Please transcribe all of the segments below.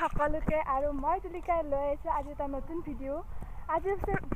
সকলোকে আৰু মই তুলিকাই লৈ আহিছোঁ আজি এটা নতুন ভিডিঅ'। আজি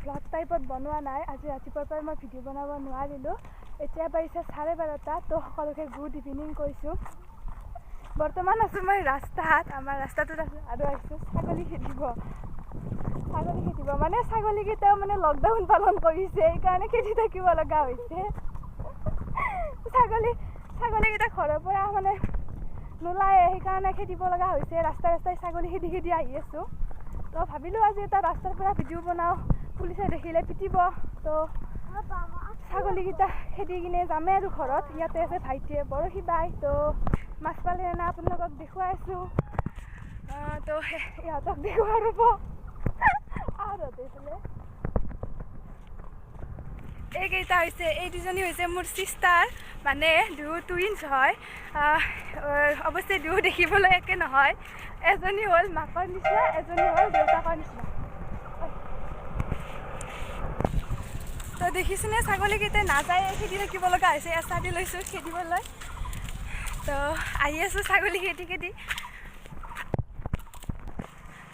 ব্লগ টাইপত বনোৱা নাই, আজি ৰাতিপুৱাৰ পৰা মই ভিডিঅ' বনাব নোৱাৰিলোঁ। এতিয়া বাজিছে 12:30। তো সকলোকে গুড ইভিনিং কৈছোঁ। বৰ্তমান আছোঁ মই ৰাস্তাত, আমাৰ ৰাস্তাটোত আছোঁ আৰু আহিছোঁ ছাগলী খেদিব। মানে ছাগলীকেইটাও মানে লকডাউন পালন কৰিছে, সেইকাৰণে খেদি থাকিব লগা হৈছে। ছাগলীকেইটা ঘৰৰ পৰা মানে নোলায়ে, সেইকাৰণে খেদিব লগা হৈছে। ৰাস্তাই ছাগলী খেদি আহি আছোঁ। তো ভাবিলোঁ আজি এটা ৰাস্তাৰ পৰা ভিডিঅ' বনাওঁ, পুলিচে দেখিলে পিটিব। তো ছাগলীকেইটা খেদি কিনে যামে আৰু ঘৰত। ইয়াতে আছে ভাইটিয়ে বৰশী বাই, তো মাছ পালে না আপোনালোকক দেখুৱাইছোঁ। তো ইহঁতক দেখুৱাই ৰ'ব আৰু এইকেইটা হৈছে, এই দুজনী হৈছে মোৰ চিষ্টাৰ, মানে দুয়ো টুইনছ হয়। অৱশ্যে দুয়ো দেখিবলৈ একে নহয়, এজনী হ'ল মাকৰ নিচিনা, এজনী হ'ল দেউতাকৰ নিচিনা। তো দেখিছেনে ছাগলীকেইটাই নাযায়, খেদি থাকিব লগা হৈছে। এচা দি লৈছোঁ খেদিবলৈ, তো আহি আছোঁ ছাগলী খেদি।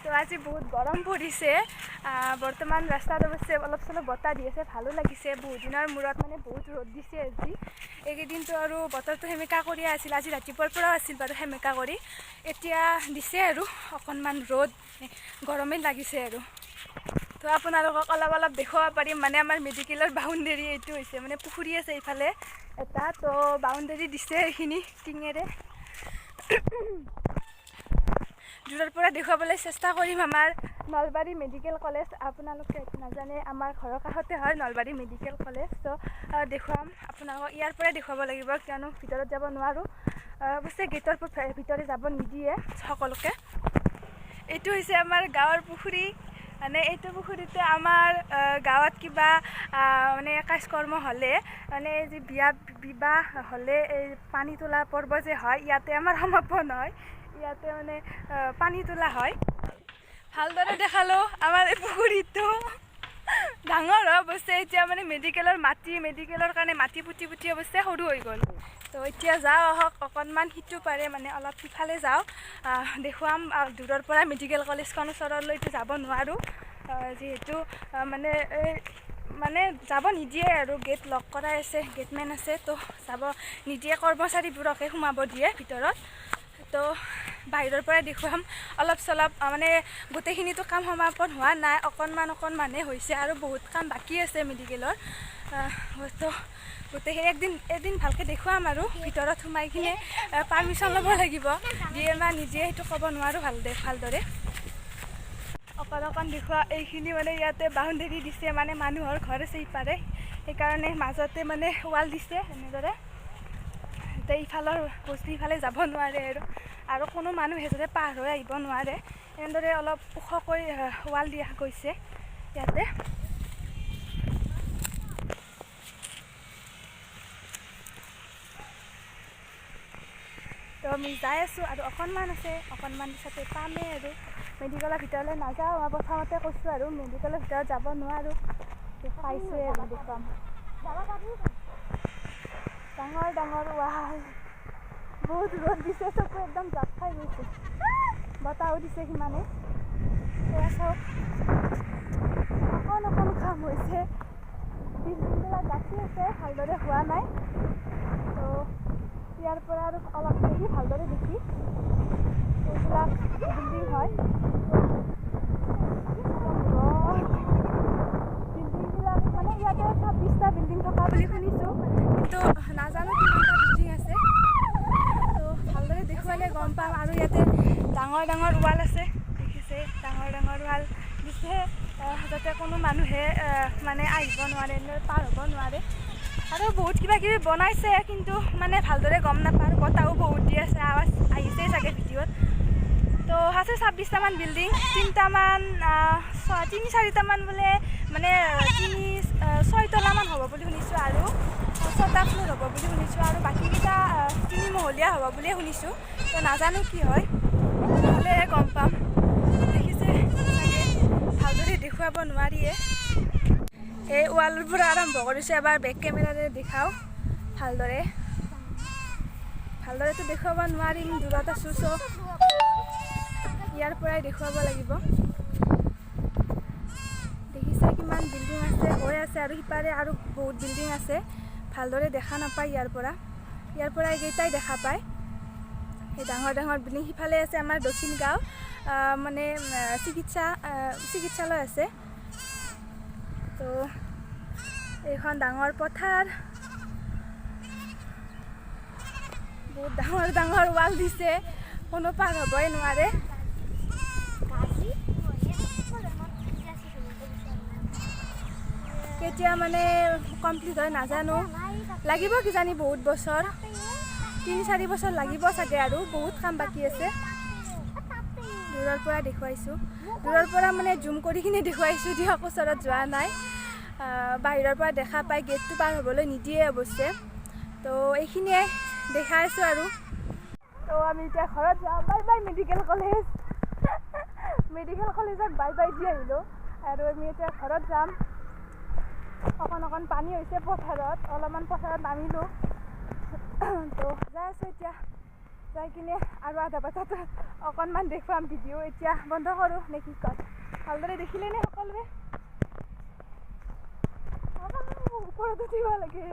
তো আজি বহুত গৰম পৰিছে। বৰ্তমান ৰাস্তাত অৱশ্যে অলপ চলপ বতাহ দি আছে, ভালো লাগিছে। বহুত দিনৰ মূৰত মানে বহুত ৰ'দ দিছে আজি। এইকেইদিনটো আৰু বতৰটো সেমেকা কৰিয়ে আছিল, আজি ৰাতিপুৱাৰ পৰাও আছিল বাৰু সেমেকা কৰি। এতিয়া দিছে আৰু অকণমান ৰ'দ, গৰমেই লাগিছে আৰু। তো আপোনালোকক অলপ দেখুৱাব পাৰিম, মানে আমাৰ মেডিকেলৰ বাউণ্ডেৰী এইটো হৈছে, মানে পুখুৰী আছে এইফালে এটা, তো বাউণ্ডেৰী দিছে এইখিনি টিঙেৰে। দূৰৰ পৰা দেখুৱাবলৈ চেষ্টা কৰিম আমাৰ নলবাৰী মেডিকেল কলেজ। আপোনালোকে নাজানে, আমাৰ ঘৰৰ কাষতে হয় নলবাৰী মেডিকেল কলেজ। তো দেখুৱাম আপোনালোকক, ইয়াৰ পৰাই দেখুৱাব লাগিব, কিয়নো ভিতৰত যাব নোৱাৰোঁ। অৱশ্যে গেটৰ ভিতৰে যাব নিদিয়ে সকলোকে। এইটো হৈছে আমাৰ গাঁৱৰ পুখুৰী। মানে এইটো পুখুৰীতে আমাৰ গাঁৱত কিবা মানে কাজকৰ্ম হ'লে, মানে যি বিবাহ হ'লে এই পানী তোলা পৰ্ব যে হয়, ইয়াতে আমাৰ সমাপন হয়। ইয়াতে মানে পানী তোলা হয়। ভালদৰে দেখালোঁ আমাৰ এই পুখুৰীটো ডাঙৰ হয় অৱশ্যে। এতিয়া মানে মেডিকেলৰ কাৰণে মাটি পুতি অৱশ্যে সৰু হৈ গ'ল। তো এতিয়া যাওঁ, আহক অকণমান সিটো পাৰে, মানে অলপ সিফালে যাওঁ, দেখুৱাম। দূৰৰ পৰা মেডিকেল কলেজখন ওচৰলৈতো যাব নোৱাৰোঁ, যিহেতু মানে যাব নিদিয়ে আৰু, গেট লক কৰাই আছে, গেটমেন আছে। তো যাব নিদিয়ে, কৰ্মচাৰীবোৰকে সোমাব দিয়ে ভিতৰত। তো বাহিৰৰ পৰাই দেখুৱাম অলপ চলপ, মানে গোটেইখিনিতো কাম সমাপন হোৱা নাই, অকণমানহে হৈছে আৰু বহুত কাম বাকী আছে মেডিকেলৰ। তো গোটেইখিনি এদিন ভালকৈ দেখুৱাম আৰু ভিতৰত সোমাই কিনে পাৰ্মিশ্যন ল'ব লাগিব, দিয়ে না নিদিয়ে সেইটো ক'ব নোৱাৰোঁ ভালদৰে। অকণ দেখুৱা, এইখিনি মানে ইয়াতে বাউণ্ডেৰী দিছে, মানে মানুহৰ ঘৰ আছে ইপাৰে, সেইকাৰণে মাজতে মানে ৱাল দিছে এনেদৰে, যাতে ইফালৰ বস্তু ইফালে যাব নোৱাৰে আৰু কোনো মানুহে যাতে পাৰ হৈ আহিব নোৱাৰে। এনেদৰে অলপ ওখকৈ ৱাল দিয়া গৈছে ইয়াতে। তো আমি যাই আছোঁ আৰু অকণমান আছে, অকণমান পিছতে পামেই আৰু। মেডিকেলৰ ভিতৰলৈ নাযাওঁ, মই প্ৰথমতে কৈছোঁ আৰু মেডিকেলৰ ভিতৰত যাব নোৱাৰোঁ। পাইছোঁৱে আৰু দেখুৱাম। ডাঙৰ ৱাল, বহুত ৰ'দ দিছে, চকু একদম জাপ খাই গৈছে। বতাহো দিছে সিমানে। এয়া চাওক, অকণ কাম হৈছে, বিল্ডিংবিলাক বাকী আছে, ভালদৰে হোৱা নাই। তো ইয়াৰ পৰা আৰু অলপ দেখি ভালদৰে দেখি, এইবিলাক বিল্ডিং হয়। বিল্ডিংবিলাক মানে ইয়াতে 26টা বিল্ডিং থকা বুলি শুনিছোঁ, কিন্তু নাজানো কিমানটা বিল্ডিং আছে। তো ভালদৰে দেখুৱালে গম পাম। আৰু ইয়াতে ডাঙৰ ৱাল আছে, দেখিছে, ডাঙৰ ৱাল দিছে, যাতে কোনো মানুহে মানে আহিব নোৱাৰে, পাৰ হ'ব নোৱাৰে। আৰু বহুত কিবাকিবি বনাইছে, কিন্তু মানে ভালদৰে গম নাপাওঁ। বতাহো বহুত দি আছে, আৱাজ আহিছেই চাগে ভিডিঅ'ত। তো আছে 26টামান বিল্ডিং, 3-4টামান বোলে, মানে 6তলামান হ'ব বুলি শুনিছোঁ, আৰু 6টা ফ্ল'ৰ হ'ব বুলি শুনিছোঁ, আৰু বাকীকেইটা 3মহলীয়া হ'ব বুলিয়ে শুনিছোঁ। তো নাজানো কি হয়, হ'লেহে গম পাম। দেখিছে চাগে, ভালদৰে দেখুৱাব নোৱাৰিয়ে। এই ৱালৰ পৰা আৰম্ভ কৰিছোঁ, এবাৰ বেক কেমেৰাৰে দেখাওঁ। ভালদৰেতো দেখুৱাব নোৱাৰিম, দূৰত আছোঁ, চ' ইয়াৰ পৰাই দেখুৱাব লাগিব। দেখিছে কিমান বিল্ডিং আছে, হৈ আছে আৰু সিপাৰে আৰু বহুত বিল্ডিং আছে, ভালদৰে দেখা নাপায় ইয়াৰ পৰা এইকেইটাই দেখা পায়। সেই ডাঙৰ ডাঙৰ বিল্ডিং সিফালে আছে আমাৰ দক্ষিণ গাঁও, মানে চিকিৎসালয় আছে। তো এইখন ডাঙৰ পথাৰ, বহুত ডাঙৰ ডাঙৰ ৱাল দিছে, কোনো পাৰ হ'বই নোৱাৰে। কেতিয়া মানে কমপ্লিট হয় নাজানো, লাগিব কিজানি বহুত বছৰ, 3-4 বছৰ লাগিব চাগে, আৰু বহুত কাম বাকী আছে। দূৰৰ পৰা দেখুৱাইছোঁ, দূৰৰ পৰা মানে জুম কৰি কিনে দেখুৱাইছোঁ দিয়ক, ওচৰত যোৱা নাই। বাহিৰৰ পৰা দেখা পাই, গেটটো পাৰ হ'বলৈ নিদিয়ে অৱশ্যে। তো এইখিনিয়ে দেখাইছোঁ আৰু। তো আমি এতিয়া ঘৰত যাওঁ। Bye bye medical college. Medical কলেজত বাই বাই দি আহিলোঁ, আৰু আমি এতিয়া ঘৰত যাম। অকণ পানী হৈছে পথাৰত, অলপমান পথাৰত নামিলোঁ। তো যাই আছোঁ এতিয়া, যাই কিনে আৰু আধা বজাত অকণমান দেখুৱাম ভিডিঅ'। এতিয়া বন্ধ কৰোঁ নে কি কয়? ভালদৰে দেখিলে নে সকলোৱে? ওপৰত উঠিব লাগে।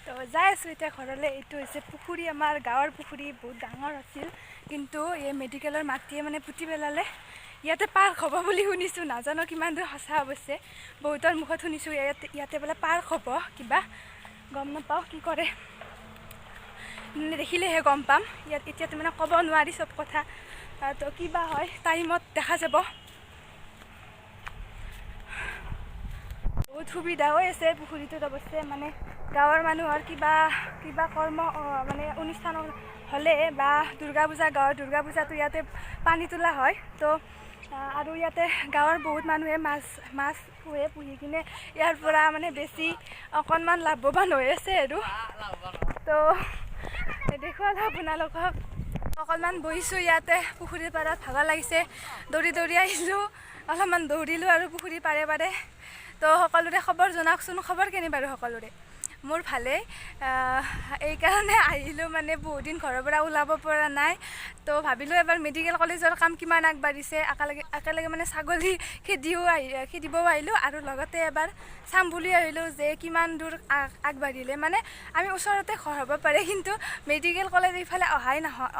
তো যাই আছোঁ এতিয়া ঘৰলৈ। এইটো হৈছে পুখুৰী, আমাৰ গাঁৱৰ পুখুৰী, বহুত ডাঙৰ আছিল, কিন্তু এই মেডিকেলৰ মাটিয়ে মানে পুতি পেলালে। ইয়াতে পাৰ্ক হ'ব বুলি শুনিছোঁ, নাজানো কিমান দূৰ সঁচা অৱশ্যে। বহুতৰ মুখত শুনিছোঁ ইয়াতে বোলে পাৰ্ক হ'ব, কিবা গম নাপাওঁ কি কৰে, দেখিলেহে গম পাম। এতিয়াতো মানে ক'ব নোৱাৰি চব কথা, তো কিবা হয় টাইমত দেখা যাব। বহুত সুবিধা হৈ আছে পুখুৰীটোত অৱশ্যে, মানে গাঁৱৰ মানুহৰ কিবা কৰ্ম মানে অনুষ্ঠান হ'লে, বা গাঁৱৰ দুৰ্গা পূজাটো ইয়াতে পানী তোলা হয়। তো আৰু ইয়াতে গাঁৱৰ বহুত মানুহে মাছ পুহি কিনে ইয়াৰ পৰা মানে বেছি অকণমান লাভৱান হৈ আছে আৰু। তো দেখুৱালোঁ আপোনালোকক, অকণমান বহিছোঁ ইয়াতে পুখুৰীৰ পাৰত, ভাগৰ লাগিছে, দৌৰি আহিলোঁ, অলপমান দৌৰিলোঁ আৰু পুখুৰীৰ পাৰে। তো সকলোৰে খবৰ জনাওকচোন, খবৰ কেনে বাৰু সকলোৰে? মোৰ ভালেই, এইকাৰণে আহিলোঁ, মানে বহুত দিন ঘৰৰ পৰা ওলাব পৰা নাই। তো ভাবিলোঁ এবাৰ মেডিকেল কলেজৰ কাম কিমান আগবাঢ়িছে, একেলগে মানে ছাগলী খেদিবও আহিলোঁ, আৰু লগতে এবাৰ চাম বুলি আহিলোঁ যে কিমান দূৰ আগবাঢ়িলে। মানে আমি ওচৰতে ঘৰ হ'ব পাৰে, কিন্তু মেডিকেল কলেজ এইফালে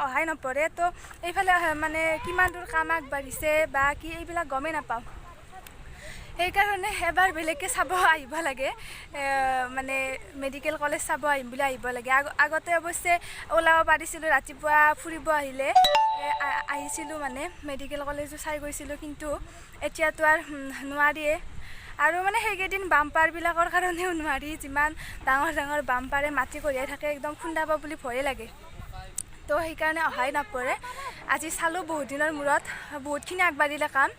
অহাই নপৰে। তো এইফালে মানে কিমান দূৰ কাম আগবাঢ়িছে বা কি, এইবিলাক গমেই নাপাওঁ। সেইকাৰণে এবাৰ বেলেগকৈ চাব আহিব লাগে, মানে মেডিকেল কলেজ চাব আহিম বুলি আহিব লাগে। আগতে অৱশ্যে ওলাব পাৰিছিলোঁ, ৰাতিপুৱা ফুৰিব আহিছিলোঁ, মানে মেডিকেল কলেজো চাই গৈছিলোঁ, কিন্তু এতিয়াতো আৰু নোৱাৰিয়ে। আৰু মানে সেইকেইদিন বাম্পাৰবিলাকৰ কাৰণেও নোৱাৰি, যিমান ডাঙৰ ডাঙৰ বাম্পাৰে মাটি কঢ়িয়াই থাকে, একদম খুন্দাব বুলি ভয়ে লাগে। তো সেইকাৰণে অহাই নপৰে। আজি চালোঁ বহুত দিনৰ মূৰত বহুতখিনি আগবাঢ়িলে কাম,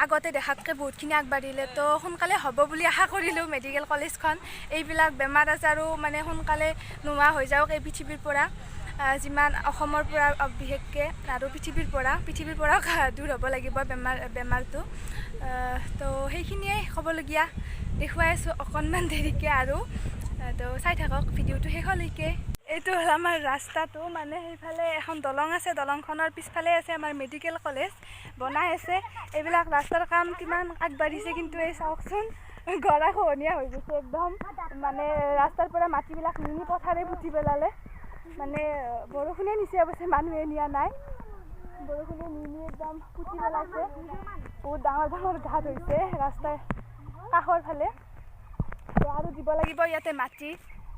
আগতে দেখাতকৈ বহুতখিনি আগবাঢ়িলে। তো সোনকালে হ'ব বুলি আশা কৰিলোঁ মেডিকেল কলেজখন, এইবিলাক বেমাৰ আজাৰো মানে সোনকালে নোহোৱা হৈ যাওক এই পৃথিৱীৰ পৰা, যিমান অসমৰ পৰা বিশেষকৈ, আৰু পৃথিৱীৰ পৰাও দূৰ হ'ব লাগিব বেমাৰটো। তো সেইখিনিয়ে ক'বলগীয়া, দেখুৱাই আছোঁ অকণমান দেৰিকৈ, আৰু তো চাই থাকক ভিডিঅ'টো শেষলৈকে। এইটো হ'ল আমাৰ ৰাস্তাটো, মানে সেইফালে এখন দলং আছে, দলংখনৰ পিছফালে আছে আমাৰ মেডিকেল কলেজ বনাই আছে। এইবিলাক ৰাস্তাৰ কাম কিমান আগবাঢ়িছে, কিন্তু এই চাওকচোন, গৰাখহনীয়া হৈ গৈছে একদম, মানে ৰাস্তাৰ পৰা মাটিবিলাক নি পথাৰে পুতি পেলালে। মানে বৰষুণে নিছে অৱশ্যে, মানুহে নিয়া নাই, বৰষুণে নি একদম পুতি পেলাইছে। বহুত ডাঙৰ ডাঙৰ ঘাট হৈছে ৰাস্তাৰ কাষৰ ফালে, আৰু দিব লাগিব ইয়াতে মাটি।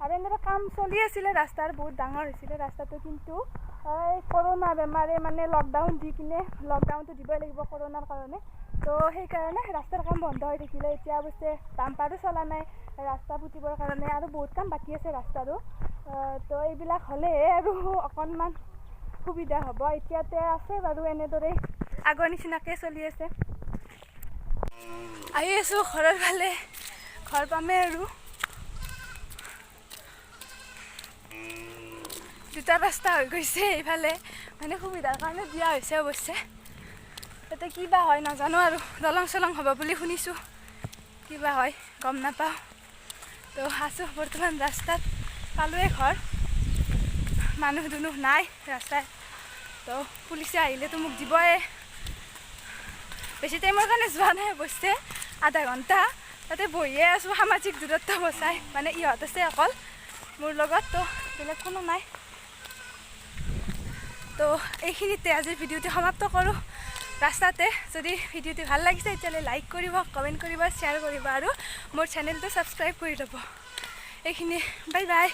আৰু এনেদৰে কাম চলি আছিলে, ৰাস্তাৰ বহুত ডাঙৰ হৈছিলে ৰাস্তাটো, কিন্তু এই কৰোণা বেমাৰে মানে লকডাউনটো দিবই লাগিব কৰোণাৰ কাৰণে। তো সেইকাৰণে ৰাস্তাৰ কাম বন্ধ হৈ থাকিলে। এতিয়া অৱশ্যে বাম্পাৰো চলা নাই ৰাস্তা পুতিবৰ কাৰণে, আৰু বহুত কাম বাকী আছে ৰাস্তাৰো। তো এইবিলাক হ'লেহে আৰু অকণমান সুবিধা হ'ব। এতিয়াতে আছে বাৰু এনেদৰেই আগৰ নিচিনাকৈ চলি আছে। আহি আছোঁ ঘৰৰ ফালে, ঘৰ পামেই আৰু। দুটা ৰাস্তা হৈ গৈছে এইফালে, মানে সুবিধাৰ কাৰণে দিয়া হৈছে অৱশ্যে। তাতে কিবা হয় নাজানো, আৰু দলং চলং হ'ব বুলি শুনিছোঁ, কিবা হয় গম নাপাওঁ। তো আছোঁ বৰ্তমান ৰাস্তাত, পালোৱে ঘৰ, মানুহ দুনুহ নাই ৰাস্তাত। তো পুলিচে আহিলেতো মোক দিবই। বেছি টাইমৰ কাৰণে যোৱা নাই অৱশ্যে, আধা ঘণ্টা তাতে বহিয়ে আছোঁ সামাজিক দূৰত্ব বচাই। মানে ইহঁত আছে অকল মোৰ লগত, তো বেলেগ কোনো নাই। তো এইখিনিতে আজিৰ ভিডিঅ'টো সমাপ্ত কৰোঁ ৰাস্তাতে। যদি ভিডিঅ'টো ভাল লাগিছে তেতিয়াহ'লে লাইক কৰিব, কমেণ্ট কৰিব, শ্বেয়াৰ কৰিব আৰু মোৰ চেনেলটো ছাবস্ক্ৰাইব কৰি ল'ব। এইখিনি, বাই বাই।